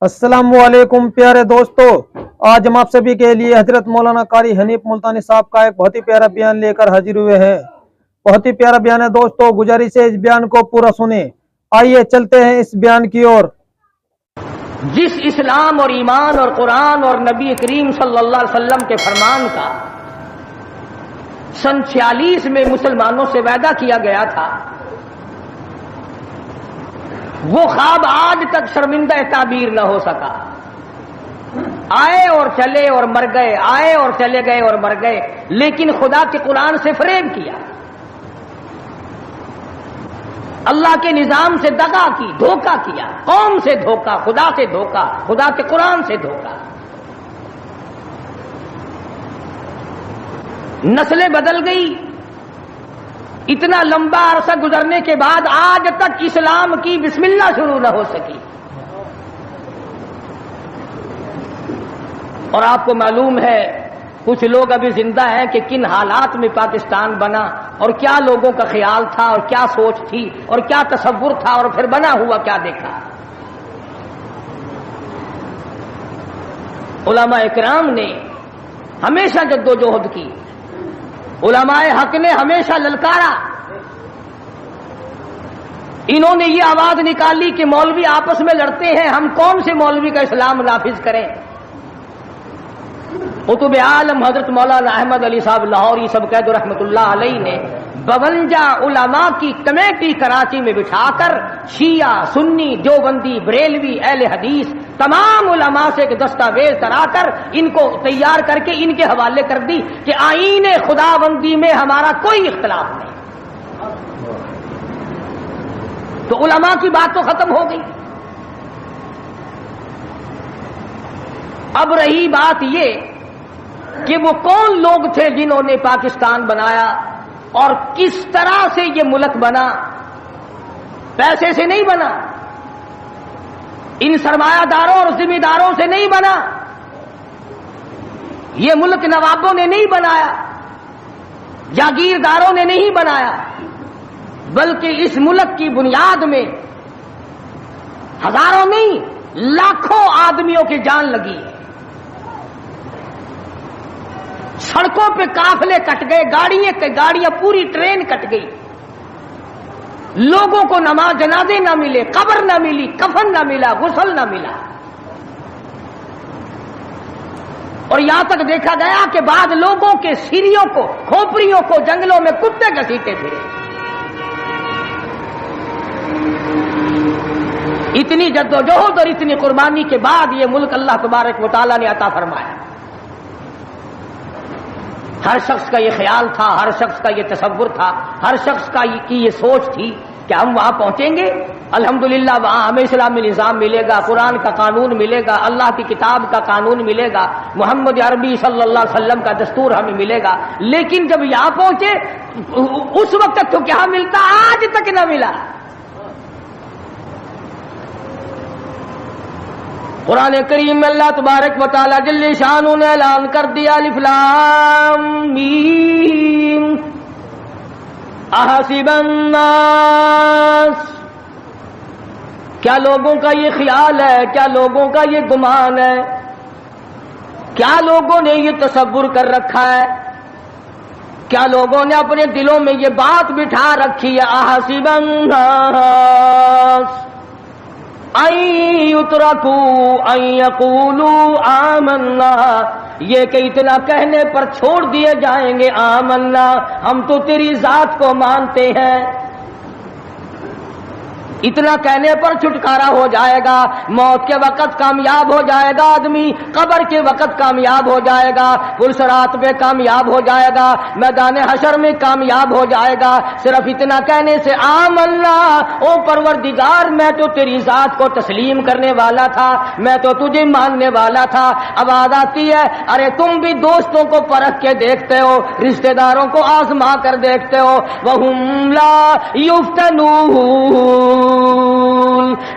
السلام علیکم پیارے دوستو، آج ہم آپ سبھی کے لیے حضرت مولانا قاری حنیف ملتانی صاحب کا ایک بہت ہی پیارا بیان لے کر حاضر ہوئے ہیں۔ بہت ہی پیارا بیان ہے دوستو، گزارش ہے اس بیان کو پورا سنیں۔ آئیے چلتے ہیں اس بیان کی اور۔ جس اسلام اور ایمان اور قرآن اور نبی کریم صلی اللہ علیہ وسلم کے فرمان کا سن 46 میں مسلمانوں سے وعدہ کیا گیا تھا، وہ خواب آج تک شرمندہ تعبیر نہ ہو سکا۔ آئے اور چلے اور مر گئے، آئے اور چلے گئے اور مر گئے، لیکن خدا کے قرآن سے فریب کیا، اللہ کے نظام سے دغا کی، دھوکہ کیا، قوم سے دھوکہ، خدا سے دھوکہ، خدا کے قرآن سے دھوکہ۔ نسلیں بدل گئی، اتنا لمبا عرصہ گزرنے کے بعد آج تک اسلام کی بسم اللہ شروع نہ ہو سکی۔ اور آپ کو معلوم ہے کچھ لوگ ابھی زندہ ہیں کہ کن حالات میں پاکستان بنا، اور کیا لوگوں کا خیال تھا، اور کیا سوچ تھی، اور کیا تصور تھا، اور پھر بنا ہوا کیا دیکھا۔ علماء اکرام نے ہمیشہ جدوجہد کی، علماء حق نے ہمیشہ للکارا۔ انہوں نے یہ آواز نکالی کہ مولوی آپس میں لڑتے ہیں، ہم کون سے مولوی کا اسلام نافذ کریں۔ قطب عالم حضرت مولانا احمد علی صاحب لاہوری سب قید رحمت اللہ علیہ نے 52 علماء کی کمیٹی کراچی میں بٹھا کر شیعہ، سنی، دیوبندی، بریلوی، اہل حدیث تمام علماء سے ایک دستاویز کرا کر ان کو تیار کر کے ان کے حوالے کر دی کہ آئین خدا بندی میں ہمارا کوئی اختلاف نہیں۔ تو علماء کی بات تو ختم ہو گئی۔ اب رہی بات یہ کہ وہ کون لوگ تھے جنہوں نے پاکستان بنایا اور کس طرح سے یہ ملک بنا۔ پیسے سے نہیں بنا، ان سرمایہ داروں اور ذمہ داروں سے نہیں بنا، یہ ملک نوابوں نے نہیں بنایا، جاگیرداروں نے نہیں بنایا، بلکہ اس ملک کی بنیاد میں ہزاروں نہیں لاکھوں آدمیوں کی جان لگی۔ سڑکوں پہ قافلے کٹ گئے، گاڑیاں پوری ٹرین کٹ گئی، لوگوں کو نماز جنازے نہ ملے، قبر نہ ملی، کفن نہ ملا، غسل نہ ملا۔ اور یہاں تک دیکھا گیا کہ بعض لوگوں کے سیریوں کو، کھوپڑیوں کو جنگلوں میں کتے گھسیٹے پھرے۔ اتنی جدوجہد اور اتنی قربانی کے بعد یہ ملک اللہ تبارک و تعالیٰ نے عطا فرمایا۔ ہر شخص کا یہ خیال تھا، ہر شخص کا یہ تصور تھا، ہر شخص کی یہ سوچ تھی کہ ہم وہاں پہنچیں گے، الحمدللہ وہاں ہمیں اسلامی نظام ملے گا، قرآن کا قانون ملے گا، اللہ کی کتاب کا قانون ملے گا، محمد عربی صلی اللہ علیہ وسلم کا دستور ہمیں ملے گا۔ لیکن جب یہاں پہنچے اس وقت تو کیا ملتا، آج تک نہ ملا۔ قرآن کریم میں اللہ تبارک و تعالی جل شانہ نے اعلان کر دیا، الف لام میم احسب الناس، کیا لوگوں کا یہ خیال ہے، کیا لوگوں کا یہ گمان ہے، کیا لوگوں نے یہ تصور کر رکھا ہے، کیا لوگوں نے اپنے دلوں میں یہ بات بٹھا رکھی ہے، احسب الناس ان یترکوا ان یقولوا آمنا، یہ کہ اتنا کہنے پر چھوڑ دیے جائیں گے آمنا، ہم تو تیری ذات کو مانتے ہیں۔ اتنا کہنے پر چھٹکارا ہو جائے گا، موت کے وقت کامیاب ہو جائے گا آدمی، قبر کے وقت کامیاب ہو جائے گا، پلسرات پہ کامیاب ہو جائے گا، میدان حشر میں کامیاب ہو جائے گا، صرف اتنا کہنے سے آمنا، او پروردگار میں تو تیری ذات کو تسلیم کرنے والا تھا، میں تو تجھے ماننے والا تھا۔ اب آواز آتی ہے، ارے تم بھی دوستوں کو پرکھ کے دیکھتے ہو، رشتہ داروں کو آزما کر دیکھتے ہو، وَهُمْ لَا يُفْتَنُونَ،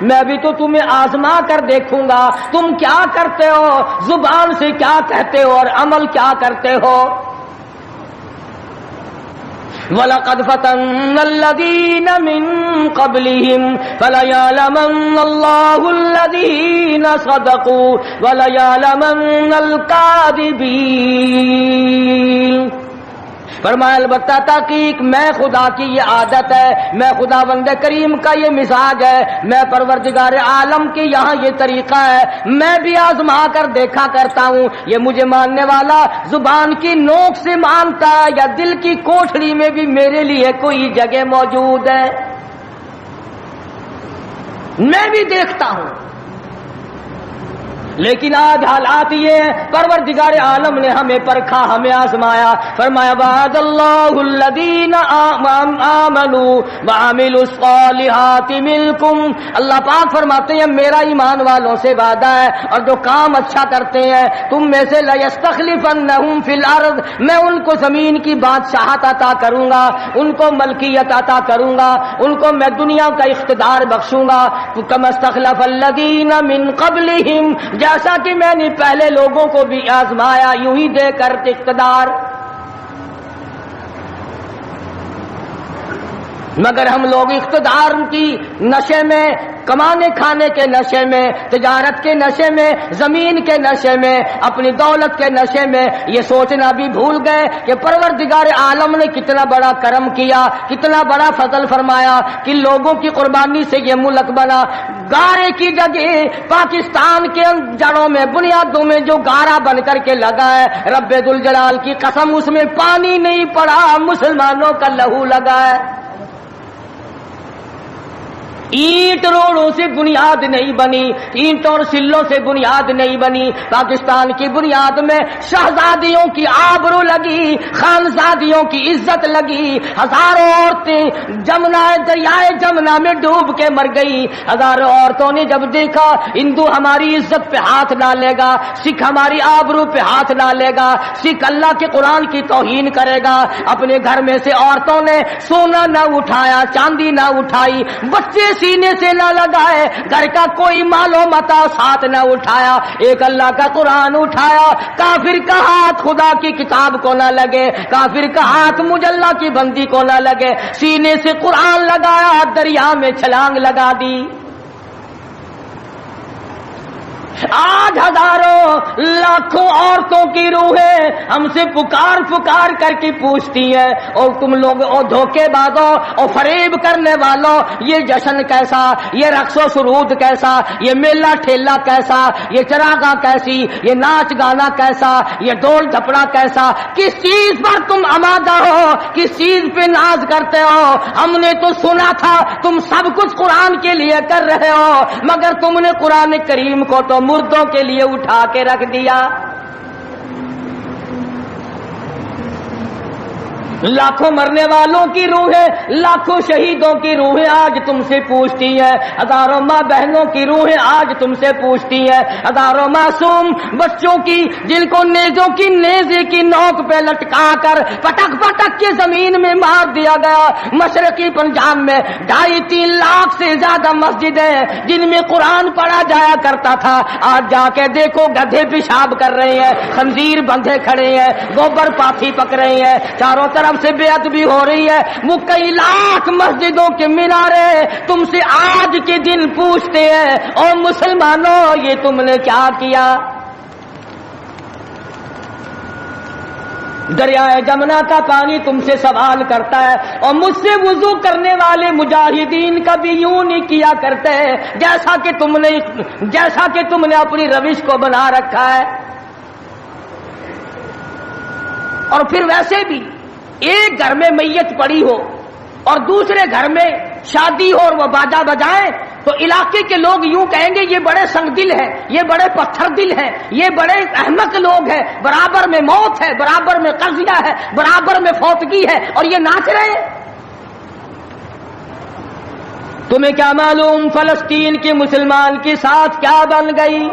میں بھی تو تمہیں آزما کر دیکھوں گا، تم کیا کرتے ہو، زبان سے کیا کہتے ہو اور عمل کیا کرتے ہو۔ وَلَقَدْ فَتَنَّا الَّذِينَ مِن قَبْلِهِمْ فَلَيَعْلَمَنَّ اللَّهُ الَّذِينَ صَدَقُوا وَلَيَعْلَمَنَّ الْكَاذِبِينَ۔ فرمایا البتہ تحقیق میں خدا کی یہ عادت ہے، میں خدا بند کریم کا یہ مزاج ہے، میں پروردگار عالم کی یہاں یہ طریقہ ہے، میں بھی آزما کر دیکھا کرتا ہوں یہ مجھے ماننے والا زبان کی نوک سے مانتا ہے یا دل کی کوٹھڑی میں بھی میرے لیے کوئی جگہ موجود ہے، میں بھی دیکھتا ہوں۔ لیکن آج حالات یہ ہیں، پروردگار عالم نے ہمیں پرکھا، ہمیں آزمایا۔ فرمایا وعد اللہ الذین آمنوا وعملوا الصالحات منکم، اللہ پاک فرماتے ہیں میرا ایمان والوں سے وعدہ ہے اور جو کام اچھا کرتے ہیں تم میں سے لیستخلفنہم فی الارض، میں ان کو زمین کی بادشاہت عطا کروں گا، ان کو ملکیت عطا کروں گا، ان کو میں دنیا کا اقتدار بخشوں گا، کما استخلف الذین من قبلہم، جیسا کہ میں نے پہلے لوگوں کو بھی آزمایا یوں ہی دے کر اقتدار۔ مگر ہم لوگ اقتدار کی نشے میں، کمانے کھانے کے نشے میں، تجارت کے نشے میں، زمین کے نشے میں، اپنی دولت کے نشے میں یہ سوچنا بھی بھول گئے کہ پروردگار عالم نے کتنا بڑا کرم کیا، کتنا بڑا فضل فرمایا کہ لوگوں کی قربانی سے یہ ملک بنا۔ گارے کی جگہ پاکستان کے جڑوں میں، بنیادوں میں جو گارا بن کر کے لگا ہے، رب ذوالجلال کی قسم اس میں پانی نہیں پڑا، مسلمانوں کا لہو لگا ہے۔ اینٹ روڑوں سے بنیاد نہیں بنی، اینٹ اور سلوں سے بنیاد نہیں بنی، پاکستان کی بنیاد میں شہزادیوں کی آبرو لگی، خانزادیوں کی عزت لگی، ہزاروں عورتیں دریائے جمنا میں ڈوب کے مر گئی، ہزاروں عورتوں نے جب دیکھا ہندو ہماری عزت پہ ہاتھ ڈالے گا، سکھ ہماری آبرو پہ ہاتھ ڈالے گا، سکھ اللہ کے قرآن کی توہین کرے گا، اپنے گھر میں سے عورتوں نے سونا نہ اٹھایا، چاندی نہ اٹھائی، بچے سینے سے نہ لگائے، گھر کا کوئی مال و متاع ساتھ نہ اٹھایا، ایک اللہ کا قرآن اٹھایا، کافر کا ہاتھ خدا کی کتاب کو نہ لگے، کافر کا ہاتھ مجھ اللہ کی بندی کو نہ لگے، سینے سے قرآن لگایا، دریا میں چھلانگ لگا دی۔ آج ہزاروں لاکھوں عورتوں کی روحیں ہم سے پکار پکار کر کے پوچھتی ہیں، اور تم لوگ اور دھوکے بازوں اور فریب کرنے والوں، یہ جشن کیسا، یہ رقص و سرود کیسا، یہ میلہ ٹھیلا کیسا، یہ چراغاں کیسی، یہ ناچ گانا کیسا، یہ ڈول ڈھپڑا کیسا، کس چیز پر تم آمادہ ہو، کس چیز پہ ناز کرتے ہو؟ ہم نے تو سنا تھا تم سب کچھ قرآن کے لیے کر رہے ہو، مگر تم نے قرآن کریم کو تو مردوں کے لیے اٹھا کے رکھ دیا۔ لاکھوں مرنے والوں کی روحیں، لاکھوں شہیدوں کی روحیں آج تم سے پوچھتی ہیں، ہزاروں ماں بہنوں کی روحیں آج تم سے پوچھتی ہیں، ہزاروں معصوم بچوں کی جن کو نیزوں کی نیزے کی نوک پہ لٹکا کر پٹک پٹک کے زمین میں مار دیا گیا۔ مشرقی پنجاب میں 2.5-3 لاکھ سے زیادہ مسجدیں جن میں قرآن پڑھا جایا کرتا تھا، آج جا کے دیکھو گدھے پیشاب کر رہے ہیں، خنزیر بندھے کھڑے ہیں، گوبر پاتھی پک رہے ہیں، چاروں طرف سے بے ادبی ہو رہی ہے۔ وہ کئی لاکھ مسجدوں کے مینارے تم سے آج کے دن پوچھتے ہیں، اور مسلمانوں یہ تم نے کیا کیا؟ دریائے جمنا کا پانی تم سے سوال کرتا ہے، اور مجھ سے وضو کرنے والے مجاہدین کا بھی یوں نہیں کیا کرتے جیسا کہ تم نے اپنی روش کو بنا رکھا ہے۔ اور پھر ویسے بھی ایک گھر میں میت پڑی ہو اور دوسرے گھر میں شادی ہو اور وہ باجا بجائیں تو علاقے کے لوگ یوں کہیں گے یہ بڑے سنگ دل ہیں، یہ بڑے پتھر دل ہیں، یہ بڑے احمق لوگ ہیں، برابر میں موت ہے، برابر میں قضیہ ہے، برابر میں فوتگی ہے، اور یہ ناچ رہے ہیں۔ تمہیں کیا معلوم فلسطین کے مسلمان کے ساتھ کیا بن گئی؟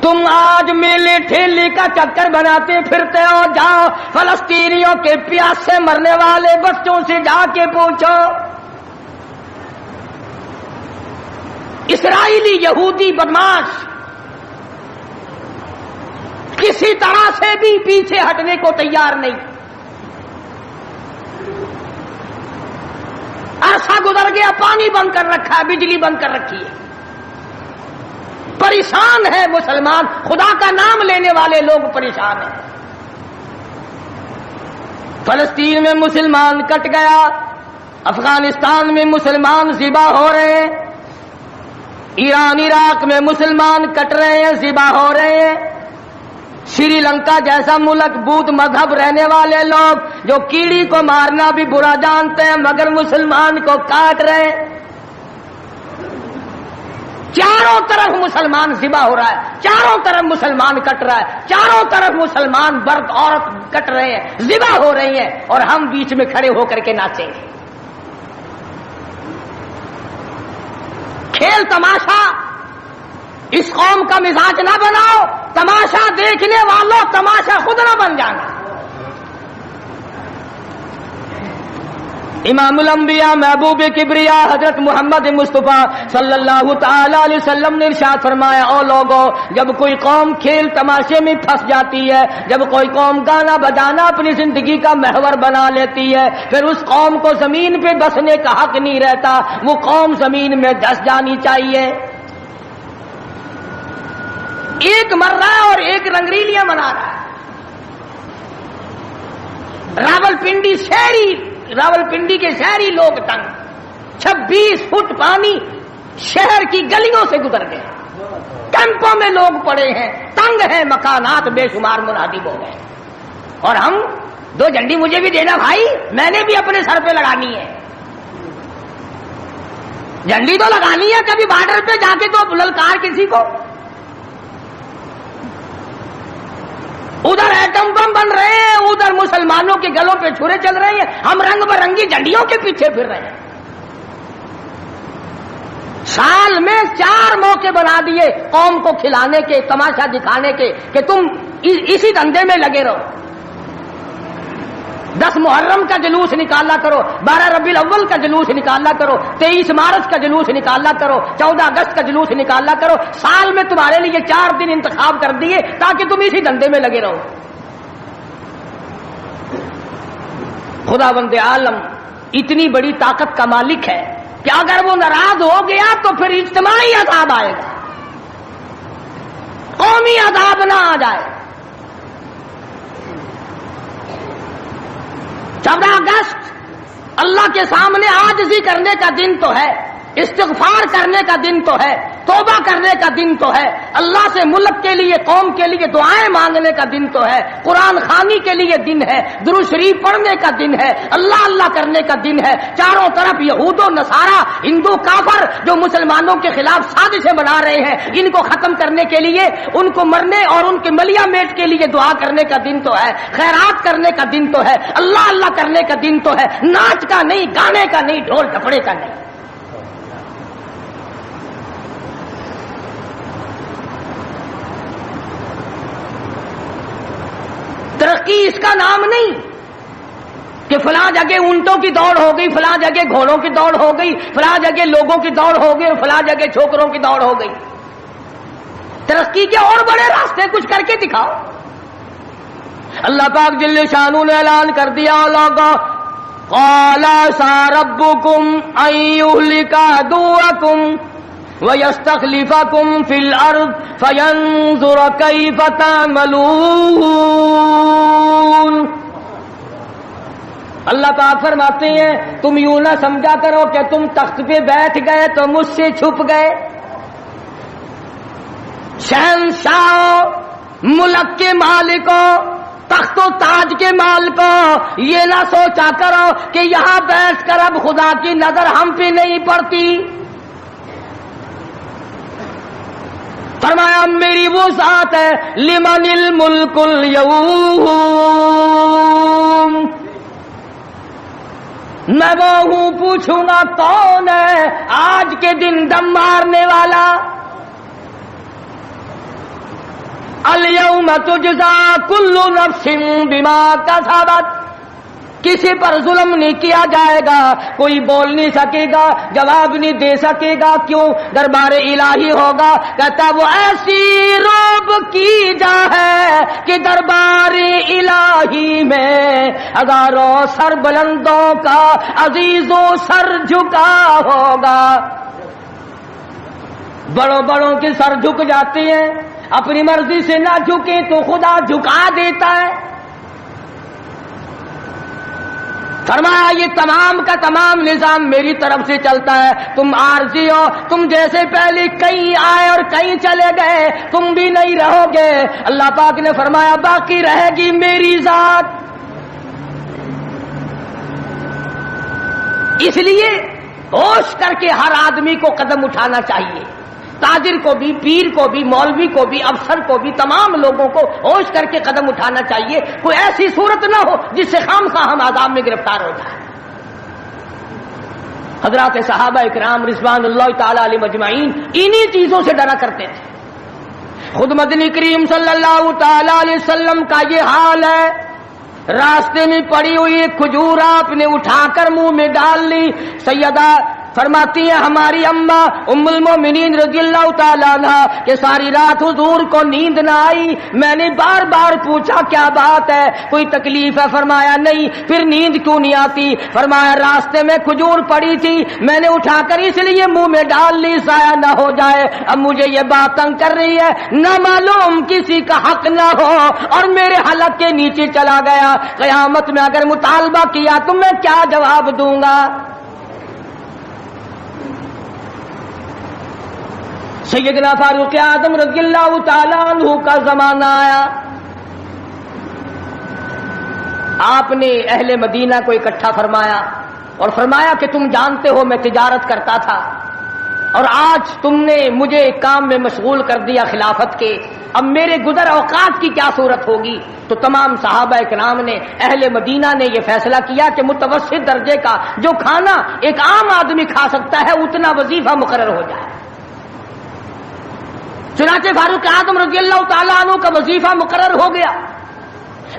تم آج میلے ٹھیلے کا چکر بناتے پھرتے ہو، جاؤ فلسطینیوں کے پیاس سے مرنے والے بچوں سے جا کے پوچھو، اسرائیلی یہودی بدماش کسی طرح سے بھی پیچھے ہٹنے کو تیار نہیں، گزر گیا، پانی بند کر رکھا ہے، بجلی بند کر رکھی ہے. پریشان ہے مسلمان، خدا کا نام لینے والے لوگ پریشان ہیں. فلسطین میں مسلمان کٹ گیا، افغانستان میں مسلمان ذبح ہو رہے ہیں، ایران عراق میں مسلمان کٹ رہے ہیں، ذبح ہو رہے ہیں. سری لنکا جیسا ملک بدھ مذہب رہنے والے لوگ جو کیڑی کو مارنا بھی برا جانتے ہیں مگر مسلمان کو کاٹ رہے ہیں. چاروں طرف مسلمان ذبح ہو رہا ہے، چاروں طرف مسلمان کٹ رہا ہے، چاروں طرف مسلمان مرد عورت کٹ رہے ہیں، ذبح ہو رہی ہیں، اور ہم بیچ میں کھڑے ہو کر کے ناچیں گے. کھیل تماشا اس قوم کا مزاج نہ بناؤ. تماشا دیکھنے والوں تماشا خود نہ بن جانا. امام الانبیاء محبوب کبریا حضرت محمد مصطفیٰ صلی اللہ تعالی علیہ وسلم نے ارشاد فرمایا، او لوگو، جب کوئی قوم کھیل تماشے میں پھنس جاتی ہے، جب کوئی قوم گانا بجانا اپنی زندگی کا محور بنا لیتی ہے، پھر اس قوم کو زمین پہ بسنے کا حق نہیں رہتا، وہ قوم زمین میں دس جانی چاہیے. ایک مر رہا ہے اور ایک رنگریلیاں منا رہا ہے. راولپنڈی کے شہری لوگ تنگ، 26 فٹ پانی شہر کی گلیوں سے گزر گئے، کیمپوں میں لوگ پڑے ہیں، تنگ ہیں، مکانات بے شمار منہدم ہو گئے. اور ہم 2 جھنڈی مجھے بھی دینا بھائی، میں نے بھی اپنے سر پہ لگانی ہے. جھنڈی تو لگانی ہے، کبھی بارڈر پہ جا کے تو للکار کسی کو. ادھر ایٹم بم بن رہے ہیں، ادھر مسلمانوں کے گلوں پہ چھرے چل رہے ہیں، ہم رنگ برنگی جھنڈیوں کے پیچھے پھر رہے ہیں. سال میں 4 موقع بنا دیے قوم کو کھلانے کے، تماشا دکھانے کے، کہ تم اسی دھندے میں لگے رہو. 10 محرم کا جلوس نکالا کرو، 12 ربیع الاول کا جلوس نکالا کرو، 23 مارچ کا جلوس نکالا کرو، 14 اگست کا جلوس نکالا کرو. سال میں تمہارے لیے 4 دن انتخاب کر دیے تاکہ تم اسی دھندے میں لگے رہو. خدا بند عالم اتنی بڑی طاقت کا مالک ہے کہ اگر وہ ناراض ہو گیا تو پھر اجتماعی عذاب آئے گا، قومی عذاب نہ آ جائے. 14 اگست اللہ کے سامنے عاجزی کرنے کا دن تو ہے، استغفار کرنے کا دن تو ہے، توبہ کرنے کا دن تو ہے، اللہ سے ملک کے لیے، قوم کے لیے دعائیں مانگنے کا دن تو ہے، قرآن خوانی کے لیے دن ہے، درود شریف پڑھنے کا دن ہے، اللہ اللہ کرنے کا دن ہے. چاروں طرف یہود و نصارہ، ہندو کافر جو مسلمانوں کے خلاف سازشیں بنا رہے ہیں، ان کو ختم کرنے کے لیے، ان کو مرنے اور ان کے ملیا میٹ کے لیے دعا کرنے کا دن تو ہے، خیرات کرنے کا دن تو ہے، اللہ اللہ کرنے کا دن تو ہے، ناچ کا نہیں، گانے کا نہیں، ڈھول ڈھپڑے کا نہیں. ترقی اس کا نام نہیں کہ فلاں جگہ اونٹوں کی دوڑ ہو گئی، فلاں جگہ گھوڑوں کی دوڑ ہو گئی، فلاں جگہ لوگوں کی دوڑ ہو گئی اور فلاں جگہ چھوکروں کی دوڑ ہو گئی. ترقی کے اور بڑے راستے کچھ کر کے دکھاؤ. اللہ پاک جل شانہ نے اعلان کر دیا، لوگوں قال ساربکم ان یہلک عدوکم وَيَسْتَخْلِفَكُمْ فِي الْأَرْضِ فَيَنْظُرَ كَيْفَ تَعْمَلُونَ. اللہ پاک فرماتے ہیں تم یوں نہ سمجھا کرو کہ تم تخت پہ بیٹھ گئے تو مجھ سے چھپ گئے. شہنشاہ ملک کے مالکوں، تخت و تاج کے مالکوں، یہ نہ سوچا کرو کہ یہاں بیٹھ کر اب خدا کی نظر ہم پہ نہیں پڑتی. فرمایا میری وہ ذات ہے لمن الملک اليوم، میں وہ ہوں، پوچھوں گا کون ہے آج کے دن دم مارنے والا. اليوم تجزا کل نفس بما کسبت، کسی پر ظلم نہیں کیا جائے گا، کوئی بول نہیں سکے گا، جواب نہیں دے سکے گا. کیوں؟ دربار الہی ہوگا. کہتا وہ ایسی روب کی جا ہے کہ دربار الہی میں ہزاروں سر بلندوں کا عزیزوں سر جھکا ہوگا. بڑوں بڑوں کے سر جھک جاتے ہیں، اپنی مرضی سے نہ جھکے تو خدا جھکا دیتا ہے. فرمایا یہ تمام کا تمام نظام میری طرف سے چلتا ہے. تم عارضی ہو، تم جیسے پہلے کئی آئے اور کئی چلے گئے، تم بھی نہیں رہو گے. اللہ پاک نے فرمایا باقی رہے گی میری ذات. اس لیے ہوش کر کے ہر آدمی کو قدم اٹھانا چاہیے، تاجر کو بھی، پیر کو بھی، مولوی کو بھی، افسر کو بھی، تمام لوگوں کو ہوش کر کے قدم اٹھانا چاہیے. کوئی ایسی صورت نہ ہو جس سے خامخواہ ہم عذاب میں گرفتار ہو جائیں. حضرات صحابہ اکرام رضوان اللہ تعالی علیہم اجمعین انہی چیزوں سے ڈرا کرتے تھے. خود مدنی کریم صلی اللہ تعالی علیہ وسلم کا یہ حال ہے. راستے میں پڑی ہوئی کھجور آپ نے اٹھا کر منہ میں ڈال لی. سیدہ فرماتی ہیں ہماری اماں ام المومنین رضی اللہ تعالیٰ عنہ کہ ساری رات حضور کو نیند نہ آئی. میں نے بار بار پوچھا کیا بات ہے، کوئی تکلیف ہے؟ فرمایا نہیں. پھر نیند کیوں نہیں آتی؟ فرمایا راستے میں کھجور پڑی تھی، میں نے اٹھا کر اس لیے منہ میں ڈال لی ضائع نہ ہو جائے. اب مجھے یہ بات تنگ کر رہی ہے، نہ معلوم کسی کا حق نہ ہو اور میرے حلق کے نیچے چلا گیا. قیامت میں اگر مطالبہ کیا تو میں کیا جواب دوں گا؟ سیدنا فاروق اعظم رضی اللہ تعالیٰ عنہ کا زمانہ آیا. آپ نے اہل مدینہ کو اکٹھا فرمایا اور فرمایا کہ تم جانتے ہو میں تجارت کرتا تھا اور آج تم نے مجھے ایک کام میں مشغول کر دیا خلافت کے. اب میرے گزر اوقات کی کیا صورت ہوگی؟ تو تمام صحابہ کرام نے، اہل مدینہ نے یہ فیصلہ کیا کہ متوسط درجے کا جو کھانا ایک عام آدمی کھا سکتا ہے اتنا وظیفہ مقرر ہو جائے. چنانچہ فاروق اعظم رضی اللہ تعالیٰ عنہ کا وظیفہ مقرر ہو گیا.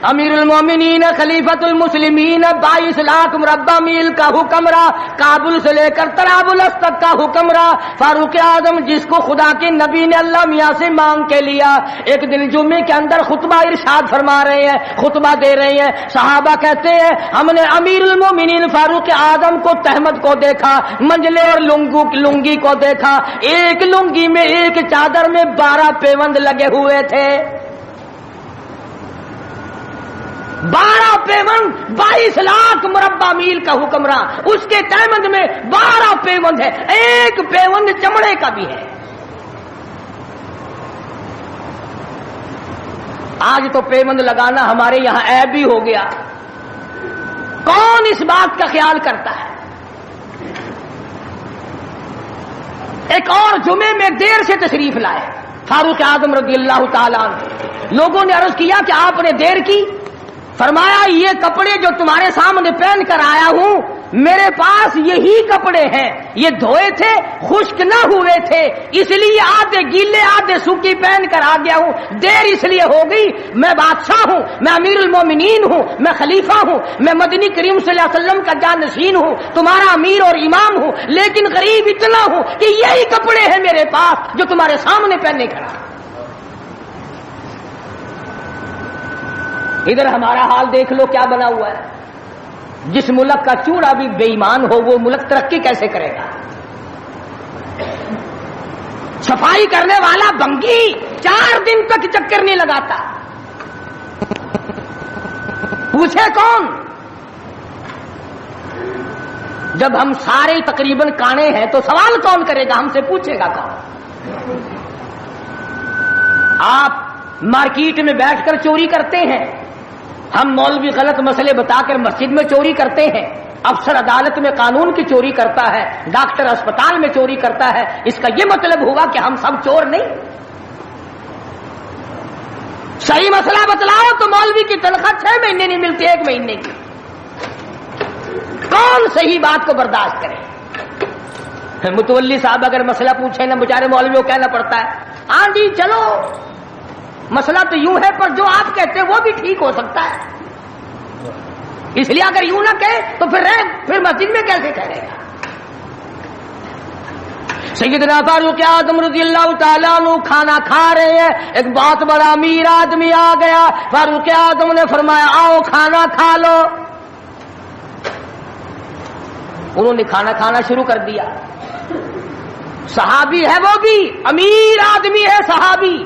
امیر المومنین خلیفۃ المسلمین 22 لاکھ مربع میل کا حکمراں، کابل سے لے کر طرابلس تک کا حکمراں فاروق اعظم، جس کو خدا کے نبی نے اللہ میاں سے مانگ کے لیا. ایک دن جمعے کے اندر خطبہ ارشاد فرما رہے ہیں، خطبہ دے رہے ہیں. صحابہ کہتے ہیں ہم نے امیر المومنین فاروق اعظم کو تہمت کو دیکھا، منجلے اور لنگی کو دیکھا. ایک لنگی میں ایک چادر میں 12 پیوند لگے ہوئے تھے. 12 پیوند، 22 لاکھ مربع میل کا حکمراں، اس کے تہمند میں 12 پیوند ہے. ایک پیوند چمڑے کا بھی ہے. آج تو پیوند لگانا ہمارے یہاں عیب بھی ہو گیا. کون اس بات کا خیال کرتا ہے؟ ایک اور جمعے میں دیر سے تشریف لائے فاروق اعظم رضی اللہ تعالیٰ عنہ. لوگوں نے عرض کیا کہ آپ نے دیر کی. فرمایا یہ کپڑے جو تمہارے سامنے پہن کر آیا ہوں میرے پاس یہی کپڑے ہیں، یہ دھوئے تھے، خشک نہ ہوئے تھے، اس لیے آدھے گیلے آدھے سوکھی پہن کر آ گیا ہوں. دیر اس لیے ہو گئی، میں بادشاہ ہوں، میں امیر المومنین ہوں، میں خلیفہ ہوں، میں مدنی کریم صلی اللہ علیہ وسلم کا جانشین ہوں، تمہارا امیر اور امام ہوں، لیکن غریب اتنا ہوں کہ یہی کپڑے ہیں میرے پاس جو تمہارے سامنے پہننے کھڑا. ادھر ہمارا حال دیکھ لو کیا بنا ہوا ہے. جس ملک کا چوڑا بھی بے ایمان ہو وہ ملک ترقی کیسے کرے گا؟ صفائی کرنے والا بنگی 4 دن تک چکر نہیں لگاتا. پوچھے کون؟ جب ہم سارے تقریباً کانے ہیں تو سوال کون کرے گا؟ ہم سے پوچھے گا کون؟ آپ مارکیٹ میں بیٹھ کر چوری کرتے ہیں، ہم مولوی غلط مسئلے بتا کر مسجد میں چوری کرتے ہیں، افسر عدالت میں قانون کی چوری کرتا ہے، ڈاکٹر اسپتال میں چوری کرتا ہے. اس کا یہ مطلب ہوگا کہ ہم سب چور نہیں؟ صحیح مسئلہ بتلاؤ تو مولوی کی تنخواہ 6 مہینے نہیں ملتی، 1 مہینے کی. کون صحیح بات کو برداشت کرے؟ متولی صاحب اگر مسئلہ پوچھے نا بیچارے مولوی کو کہنا پڑتا ہے ہاں جی چلو مسئلہ تو یوں ہے پر جو آپ کہتے ہیں وہ بھی ٹھیک ہو سکتا ہے. اس لیے اگر یوں نہ کہے تو پھر مسجد میں کیسے کہے گا؟ سیدنا فاروق اعظم رضی اللہ تعالیٰ عنہ کھانا کھا رہے ہیں، ایک بہت بڑا امیر آدمی آ گیا، فاروق اعظم نے فرمایا آؤ کھانا کھا لو۔ انہوں نے کھانا کھانا شروع کر دیا، صحابی ہے وہ بھی، امیر آدمی ہے صحابی۔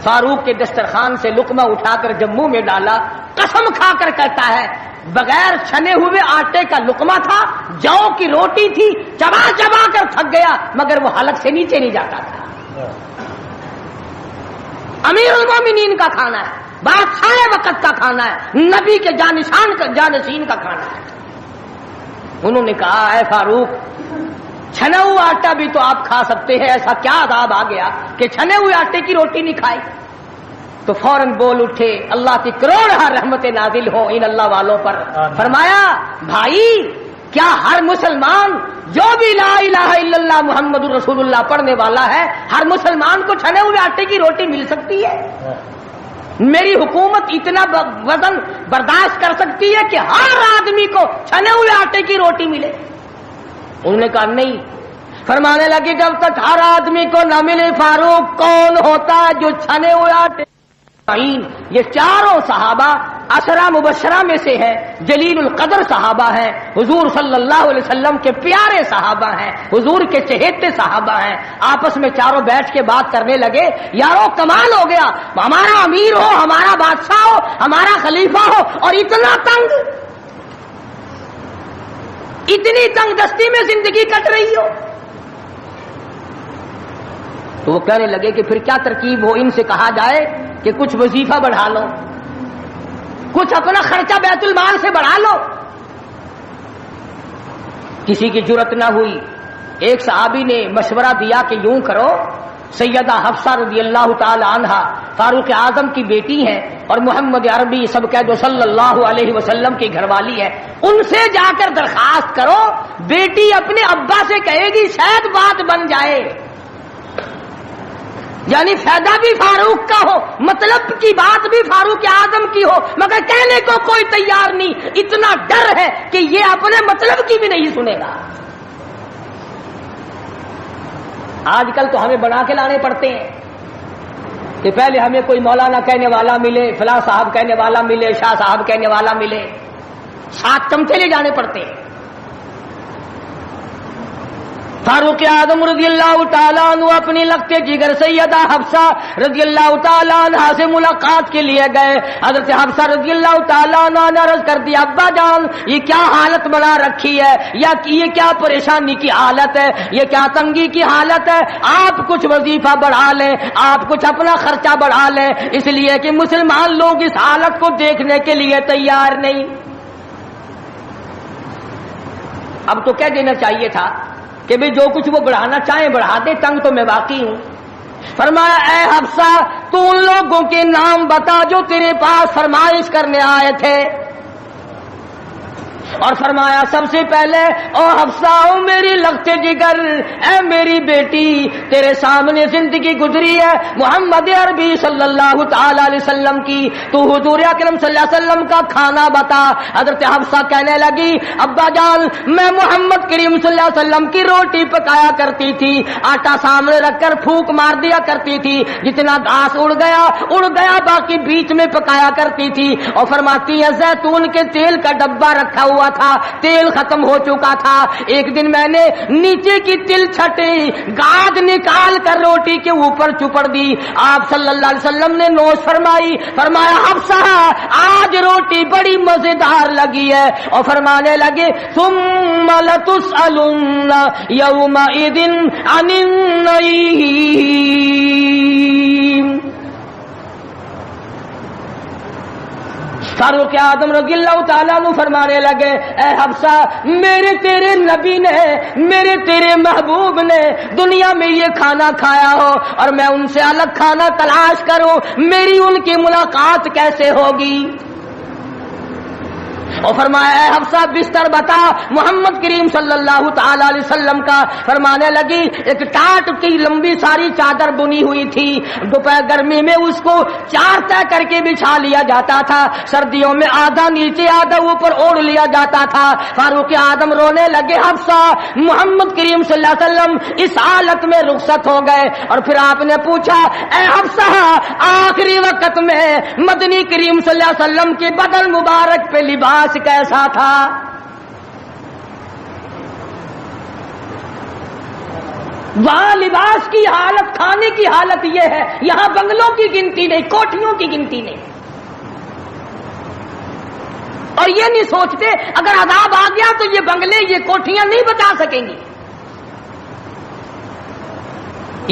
فاروق کے دسترخوان سے لقمہ اٹھا کر جب منہ میں ڈالا، قسم کھا کر کہتا ہے بغیر چھنے ہوئے آٹے کا لقمہ تھا، جو کی روٹی تھی، چبا چبا کر تھک گیا مگر وہ حلق سے نیچے نہیں جاتا تھا۔ امیر المومنین کا کھانا ہے، بادشاہ وقت کا کھانا ہے، نبی کے جانشین کا کھانا ہے۔ انہوں نے کہا اے فاروق، چھنا ہوا آٹا بھی تو آپ کھا سکتے ہیں، ایسا کیا عذاب آ گیا کہ چھنے ہوئے آٹے کی روٹی نہیں کھائی؟ تو فوراً بول اٹھے، اللہ کی کروڑ رحمت نازل ہو ان اللہ والوں پر۔ فرمایا بھائی کیا ہر مسلمان جو بھی لا الہ الا اللہ محمد رسول اللہ پڑھنے والا ہے، ہر مسلمان کو چھنے ہوئے آٹے کی روٹی مل سکتی ہے؟ میری حکومت اتنا وزن برداشت کر سکتی ہے کہ ہر آدمی کو چھنے ہوئے آٹے کی روٹی ملے؟ انہوں نے کہا نہیں۔ فرمانے لگے جب تک ہر آدمی کو نہ ملے فاروق، کون ہوتا ہے جو چھنے ہوئے آٹے؟ یہ چاروں صحابہ عشرہ مبشرہ میں سے ہیں، جلیل القدر صحابہ ہیں، حضور صلی اللہ علیہ وسلم کے پیارے صحابہ ہیں، حضور کے چہیتے صحابہ ہیں۔ آپس میں چاروں بیٹھ کے بات کرنے لگے، یارو کمال ہو گیا، ہمارا امیر ہو، ہمارا بادشاہ ہو، ہمارا خلیفہ ہو اور اتنا تنگ، اتنی تنگ دستی میں زندگی کٹ رہی ہو۔ تو وہ کہنے لگے کہ پھر کیا ترکیب ہو؟ ان سے کہا جائے کہ کچھ وظیفہ بڑھا لو، کچھ اپنا خرچہ بیت المال سے بڑھا لو۔ کسی کی جرأت نہ ہوئی۔ ایک صحابی نے مشورہ دیا کہ یوں کرو، سیدہ حفصہ رضی اللہ تعالی عنہا فاروق اعظم کی بیٹی ہیں اور محمد عربی سب کہہ دو صلی اللہ علیہ وسلم کی گھر والی ہے، ان سے جا کر درخواست کرو، بیٹی اپنے ابا سے کہے گی شاید بات بن جائے، یعنی فائدہ بھی فاروق کا ہو، مطلب کی بات بھی فاروق اعظم کی ہو، مگر کہنے کو کوئی تیار نہیں، اتنا ڈر ہے کہ یہ اپنے مطلب کی بھی نہیں سنے گا۔ آج کل تو ہمیں بنا کے لانے پڑتے ہیں کہ پہلے ہمیں کوئی مولانا کہنے والا ملے، فلاں صاحب کہنے والا ملے، شاہ صاحب کہنے والا ملے، 7 چمچے لے جانے پڑتے ہیں۔ فاروق اعظم رضی اللہ تعالیٰ عنہ اپنی لگتے جگر سیدہ حفصہ رضی اللہ تعالیٰ عنہ سے ملاقات کے لیے گئے۔ حضرت حفصہ رضی اللہ تعالیٰ عنہ نے عرض کر دیا ابا جان یہ کیا حالت بنا رکھی ہے، یا یہ کیا پریشانی کی حالت ہے، یہ کیا تنگی کی حالت ہے، آپ کچھ وظیفہ بڑھا لیں، آپ کچھ اپنا خرچہ بڑھا لیں، اس لیے کہ مسلمان لوگ اس حالت کو دیکھنے کے لیے تیار نہیں۔ اب تو کہہ دینا چاہیے تھا کہ بھی جو کچھ وہ بڑھانا چاہیں بڑھا دے، تنگ تو میں واقعی ہوں۔ فرمایا اے حفصہ تو ان لوگوں کے نام بتا جو تیرے پاس فرمائش کرنے آئے تھے، اور فرمایا سب سے پہلے او حفصہ او میری لگتے جگر، اے میری بیٹی تیرے سامنے زندگی گزری ہے محمد عربی صلی اللہ تعالی علیہ وسلم کی، تو حضور اکرم صلی اللہ علیہ وسلم کا کھانا بتا۔ حضرت حفصہ کہنے لگی ابا جان میں محمد کریم صلی اللہ علیہ وسلم کی روٹی پکایا کرتی تھی، آٹا سامنے رکھ کر پھونک مار دیا کرتی تھی، جتنا گھاس اڑ گیا باقی بیچ میں پکایا کرتی تھی، اور فرماتی ہے زیتون کے تیل کا ڈبہ رکھا ہوا تھا، تیل ختم ہو چکا تھا، ایک دن میں نے نیچے کی تل چھٹی گاد نکال کر روٹی کے اوپر چپڑ دی، آپ صلی اللہ علیہ وسلم نے نوش فرمائی، فرمایا حفصہ آج روٹی بڑی مزیدار لگی ہے، اور فرمانے لگے ثم لتسألن یومئذ عن النعیم۔ فاروق اعظم رضی اللہ تعالیٰ عنہ فرمانے لگے اے حفصہ میرے تیرے نبی نے، میرے تیرے محبوب نے دنیا میں یہ کھانا کھایا ہو اور میں ان سے الگ کھانا تلاش کروں، میری ان کی ملاقات کیسے ہوگی؟ اور فرمایا اے حفصہ بستر بتا محمد کریم صلی اللہ تعالی علیہ وسلم کا. فرمانے لگی ایک ٹاٹ کی لمبی ساری چادر بنی ہوئی تھی, دوپہر گرمی میں اس کو 4 طے کر کے بچھا لیا جاتا تھا, سردیوں میں آدھا نیچے آدھا اوپر اوڑھ لیا جاتا تھا. فاروق اعظم رونے لگے حفصہ محمد کریم صلی اللہ علیہ وسلم اس حالت میں رخصت ہو گئے. اور پھر آپ نے پوچھا اے حفصہ آخری وقت میں مدنی کریم صلی اللہ علیہ وسلم کے بدن مبارک پہ لباس کیسا تھا؟ وہاں لباس کی حالت, کھانے کی حالت یہ ہے, یہاں بنگلوں کی گنتی نہیں, کوٹھیوں کی گنتی نہیں. اور یہ نہیں سوچتے اگر عذاب آ گیا تو یہ بنگلے یہ کوٹھیاں نہیں بچا سکیں گی.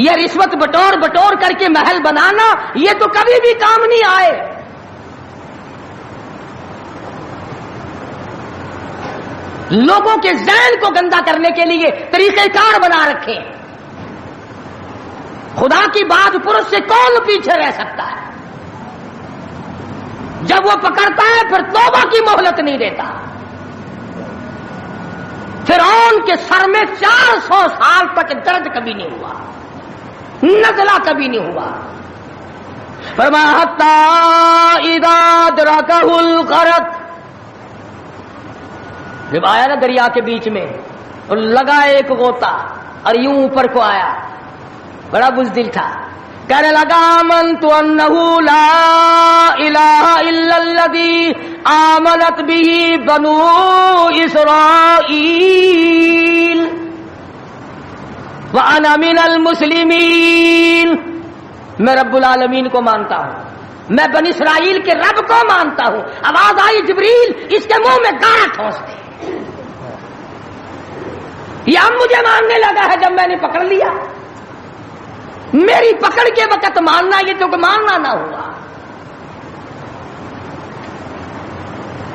یہ رشوت بٹور کر کے محل بنانا یہ تو کبھی بھی کام نہیں آئے. لوگوں کے ذہن کو گندا کرنے کے لیے طریقہ کار بنا رکھے. خدا کی بات پرس سے کون پیچھے رہ سکتا ہے؟ جب وہ پکڑتا ہے پھر توبہ کی مہلت نہیں دیتا. فرعون کے سر میں 400 سال تک درد کبھی نہیں ہوا, نزلہ کبھی نہیں ہوا. فرمایا حتی اذا ادرکہ الغرق, جب آیا نا دریا کے بیچ میں اور لگا ایک غوطہ اور یوں اوپر کو آیا, بڑا بزدل تھا, کہنے لگا آمنت انہ لا الہ الا الذی آمنت به بنو اسرائیل وانا من المسلمین. میں رب العالمین کو مانتا ہوں, میں بنی اسرائیل کے رب کو مانتا ہوں. آواز آئی جبریل اس کے منہ میں گانا ٹھونس دے. یہ اب مجھے ماننے لگا ہے جب میں نے پکڑ لیا. میری پکڑ کے وقت ماننا یہ تو کہ ماننا نہ ہوا.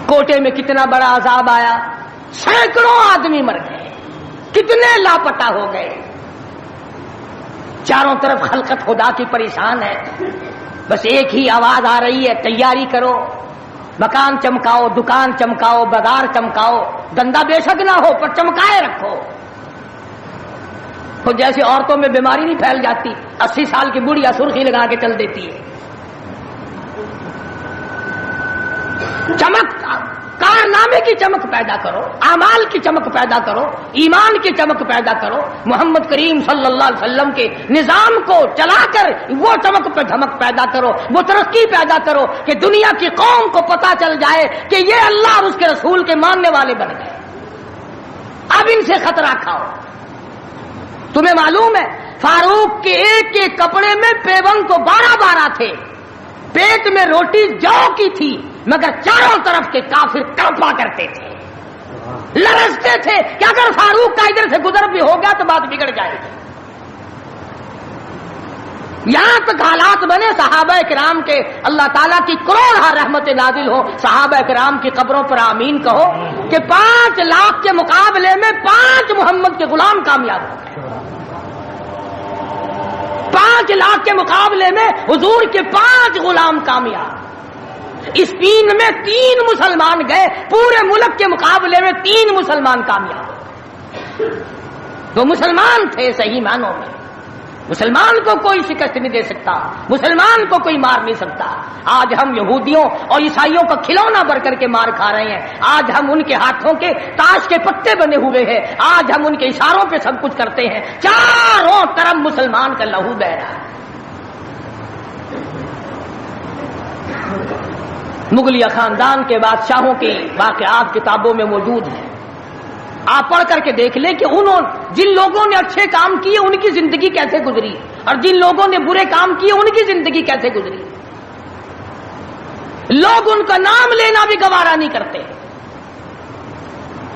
کوٹے میں کتنا بڑا عذاب آیا, سینکڑوں آدمی مر گئے, کتنے لاپتہ ہو گئے. چاروں طرف خلقت خدا کی پریشان ہے. بس ایک ہی آواز آ رہی ہے, تیاری کرو, مکان چمکاؤ, دکان چمکاؤ, بازار چمکاؤ, دندا بے شک نہ ہو پر چمکائے رکھو. تو جیسے عورتوں میں بیماری نہیں پھیل جاتی, 80 سال کی بڑھیا سرخی لگا کے چل دیتی ہے. چمک, کارنامے کی چمک پیدا کرو, اعمال کی چمک پیدا کرو, ایمان کی چمک پیدا کرو. محمد کریم صلی اللہ علیہ وسلم کے نظام کو چلا کر وہ چمک پہ دھمک پیدا کرو, وہ ترقی پیدا کرو کہ دنیا کی قوم کو پتا چل جائے کہ یہ اللہ اور اس کے رسول کے ماننے والے بن گئے. اب ان سے خطرہ کھاؤ. تمہیں معلوم ہے فاروق کے ایک ایک کپڑے میں پیون تو 12 تھے, پیٹ میں روٹی جو کی تھی, مگر چاروں طرف کے کافر کڑپا کرتے تھے, لرزتے تھے کہ اگر فاروق کا ادھر سے گزر بھی ہو گیا تو بات بگڑ جائے گی. یہاں تک حالات بنے صحابہ کرام کے, اللہ تعالیٰ کی کروڑ رحمت نازل ہو, صحابہ کرام کی قبروں پر آمین کہو کہ 5 لاکھ کے مقابلے میں 5 محمد کے غلام کامیاب ہو گئے. 5 لاکھ کے مقابلے میں حضور کے 5 غلام کامیاب. اسپین میں 3 مسلمان گئے, پورے ملک کے مقابلے میں 3 مسلمان کامیاب. وہ مسلمان تھے صحیح معنوں میں. مسلمان کو کوئی شکست نہیں دے سکتا, مسلمان کو کوئی مار نہیں سکتا. آج ہم یہودیوں اور عیسائیوں کا کھلونا بن کر کے مار کھا رہے ہیں. آج ہم ان کے ہاتھوں کے تاش کے پتے بنے ہوئے ہیں. آج ہم ان کے اشاروں پہ سب کچھ کرتے ہیں. چاروں طرف مسلمان کا لہو بہ رہا ہے. مغلیہ خاندان کے بادشاہوں کے واقعات کتابوں میں موجود ہیں. آپ پڑھ کر کے دیکھ لیں کہ جن لوگوں نے اچھے کام کیے ان کی زندگی کیسے گزری, اور جن لوگوں نے برے کام کیے ان کی زندگی کیسے گزری. لوگ ان کا نام لینا بھی گوارا نہیں کرتے.